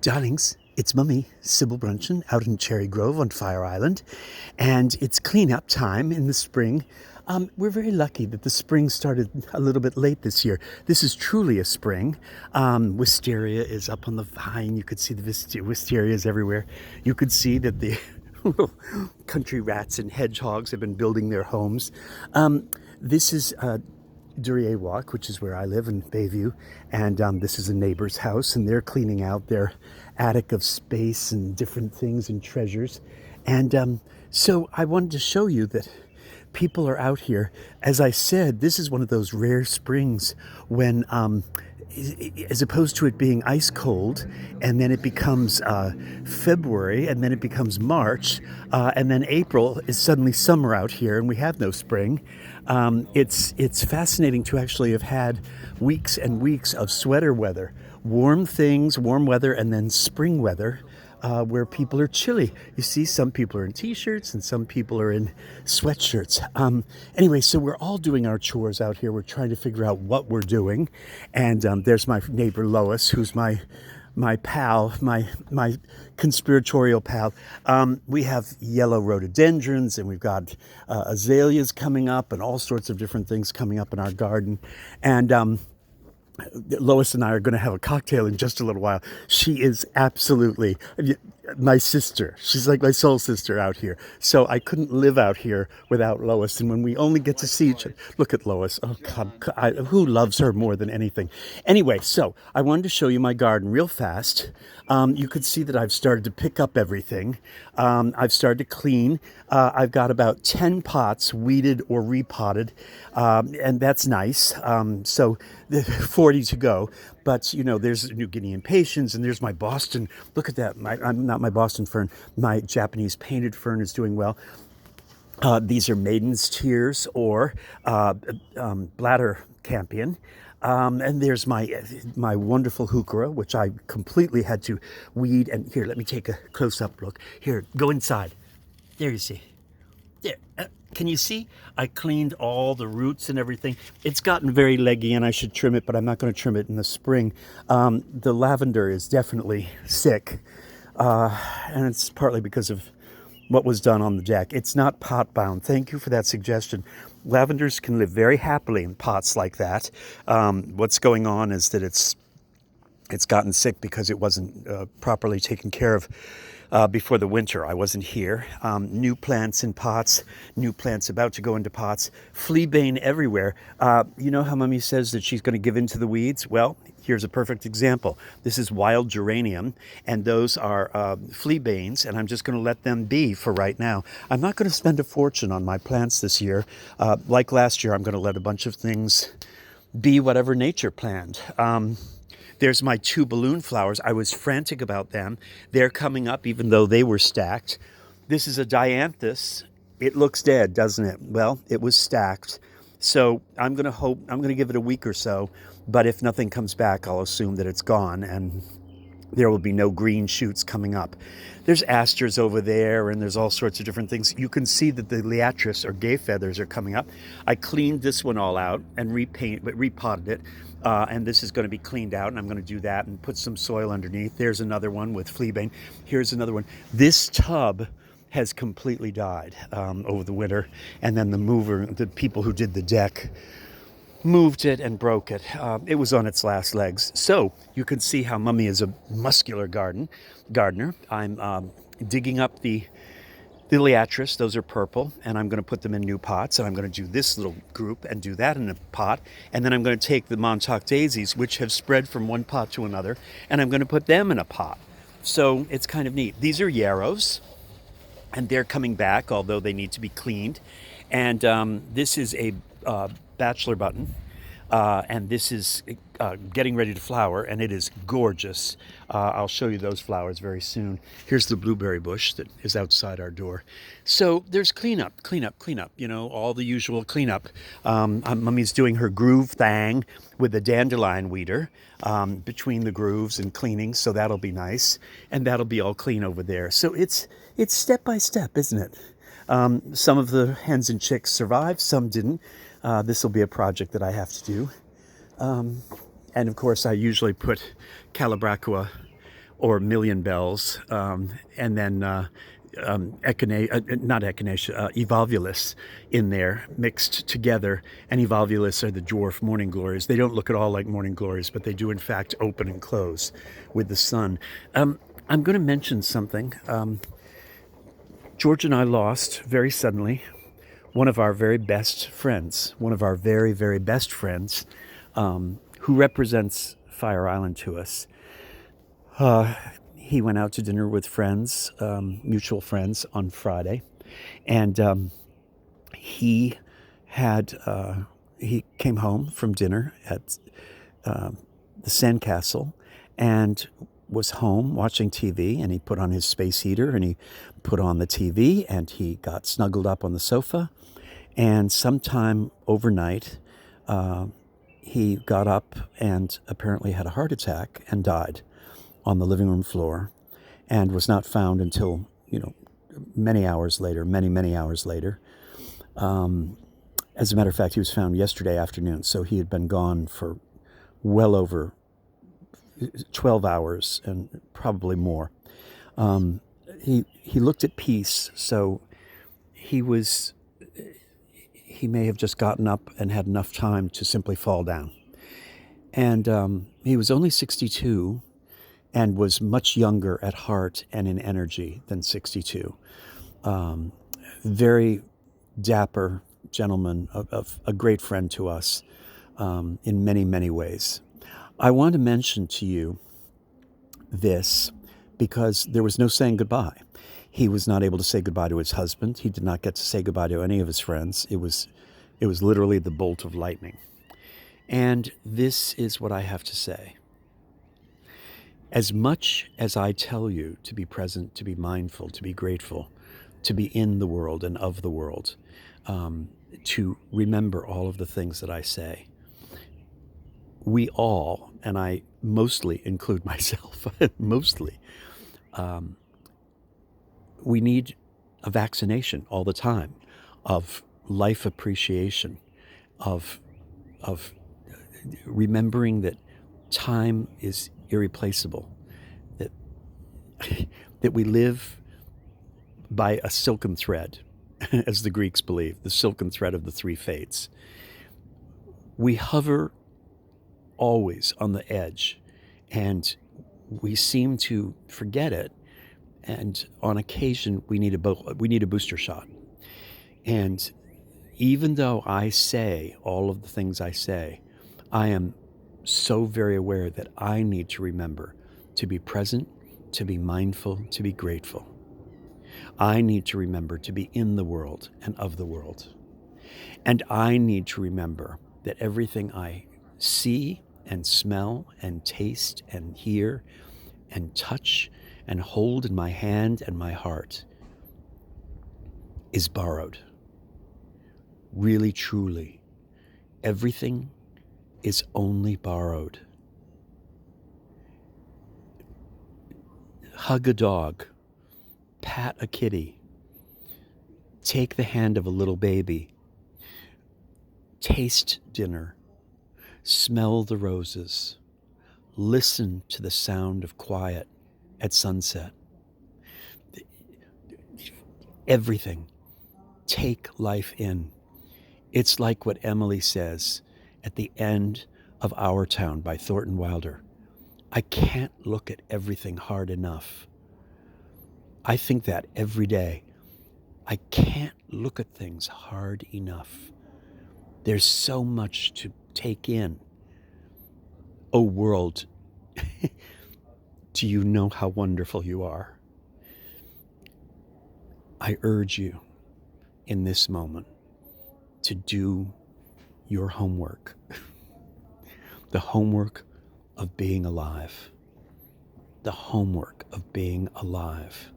Darlings, it's Mummy, Sybil Bruncheon, out in Cherry Grove on Fire Island, and it's cleanup time in the spring. We're very lucky that the spring started a little bit late this year. This is truly a spring. Wisteria is up on the vine. You could see the wisterias everywhere. You could see that the little country rats and hedgehogs have been building their homes. This is Tour-ette Walk, which is where I live in Bayview, and this is a neighbor's house, and they're cleaning out their attic of space and different things and treasures. And so I wanted to show you that people are out here. As I said, this is one of those rare springs when as opposed to it being ice cold, and then it becomes February, and then it becomes March, and then April is suddenly summer out here, and we have no spring. It's fascinating to actually have had weeks and weeks of sweater weather, warm things, warm weather, and then spring weather. Where people are chilly. You see, some people are in t-shirts and some people are in sweatshirts. Anyway, so we're all doing our chores out here. We're trying to figure out what we're doing. And there's my neighbor Lois, who's my pal, my conspiratorial pal. We have yellow rhododendrons, and we've got azaleas coming up, and all sorts of different things coming up in our garden. And Lois and I are going to have a cocktail in just a little while. She is absolutely my sister. She's like my soul sister out here. So I couldn't live out here without Lois. And when we only get to see each other, look at Lois. Oh God, who loves her more than anything? Anyway, so I wanted to show you my garden real fast. You could see that I've started to pick up everything. I've started to clean. I've got about 10 pots weeded or repotted, and that's nice. So 40 to go. But, you know, there's New Guinean patience, and there's my Boston. Look at that. I'm not my Boston fern. My Japanese painted fern is doing well. These are maiden's tears or bladder campion. And there's my wonderful heuchera, which I completely had to weed. And here, let me take a close-up look. Here, go inside. There you see. There. Can you see? I cleaned all the roots and everything. It's gotten very leggy, and I should trim it, but I'm not going to trim it in the spring. The lavender is definitely sick, and it's partly because of what was done on the deck. It's not pot bound. Thank you for that suggestion. Lavenders can live very happily in pots like that. What's going on is that it's gotten sick because it wasn't properly taken care of before the winter. I wasn't here. New plants in pots, new plants about to go into pots, fleabane everywhere. You know how Mummy says that she's going to give in to the weeds? Well, here's a perfect example. This is wild geranium, and those are fleabanes, and I'm just going to let them be for right now. I'm not going to spend a fortune on my plants this year. Like last year, I'm going to let a bunch of things be whatever nature planned. There's my 2 balloon flowers. I was frantic about them. They're coming up even though they were stacked. This is a dianthus. It looks dead, doesn't it? Well, it was stacked. So I'm going to give it a week or so. But if nothing comes back, I'll assume that it's gone and there will be no green shoots coming up. There's asters over there, and there's all sorts of different things. You can see that the liatris or gay feathers are coming up. I cleaned this one all out and repotted it. And this is going to be cleaned out, and I'm going to do that and put some soil underneath. There's another one with fleabane. Here's another one. This tub has completely died over the winter, and then the people who did the deck, moved it and broke it. It was on its last legs. So you can see how Mummy is a muscular gardener. I'm digging up the liatris, those are purple, and I'm going to put them in new pots, and I'm going to do this little group and do that in a pot, and then I'm going to take the Montauk daisies, which have spread from one pot to another, and I'm going to put them in a pot. So it's kind of neat. These are yarrows, and they're coming back, although they need to be cleaned. And this is a bachelor button, and this is getting ready to flower, and it is gorgeous. I'll show you those flowers very soon. Here's the blueberry bush that is outside our door. So there's cleanup, you know, all the usual cleanup. Mummy's doing her groove thing with the dandelion weeder between the grooves and cleaning, so that'll be nice, and that'll be all clean over there. So it's step by step, isn't it? Some of the hens and chicks survived, some didn't. This will be a project that I have to do. And of course, I usually put Calabracua or Million Bells, and then not echinacea, evolvulus in there mixed together. And evolvulus are the dwarf morning glories. They don't look at all like morning glories, but they do in fact open and close with the sun. I'm going to mention something. George and I lost very suddenly one of our very best friends, one of our very, very best friends, who represents Fire Island to us. He went out to dinner with friends, mutual friends, on Friday, and he had he came home from dinner at the Sandcastle and was home watching TV, and he put on his space heater and he put on the TV and he got snuggled up on the sofa, and sometime overnight he got up and apparently had a heart attack and died on the living room floor, and was not found until, many hours later, many hours later. As a matter of fact, he was found yesterday afternoon, so he had been gone for well over 12 hours and probably more. He looked at peace, so he may have just gotten up and had enough time to simply fall down. And he was only 62 and was much younger at heart and in energy than 62. Very dapper gentleman, of a great friend to us in many, many ways. I want to mention to you this because there was no saying goodbye. He was not able to say goodbye to his husband. He did not get to say goodbye to any of his friends. It was literally the bolt of lightning. And this is what I have to say. As much as I tell you to be present, to be mindful, to be grateful, to be in the world and of the world, to remember all of the things that I say, we all, and I mostly include myself, mostly, we need a vaccination all the time of life appreciation, of remembering that time is irreplaceable, that we live by a silken thread, as the Greeks believe, the silken thread of the three fates. We hover always on the edge, and we seem to forget it, and on occasion we need a booster shot. And even though I say all of the things I say, I am so very aware that I need to remember to be present, to be mindful, to be grateful. I need to remember to be in the world and of the world. And I need to remember that everything I see and smell and taste and hear and touch and hold in my hand and my heart is borrowed. Really, truly, everything is only borrowed. Hug a dog, pat a kitty, take the hand of a little baby, taste dinner, smell the roses, listen to the sound of quiet at sunset. Everything. Take life in. It's like what Emily says at the end of Our Town by Thornton Wilder. I can't look at everything hard enough. I think that every day. I can't look at things hard enough. There's so much to take in. Oh world, do you know how wonderful you are? I urge you in this moment to do your homework. The homework of being alive. The homework of being alive.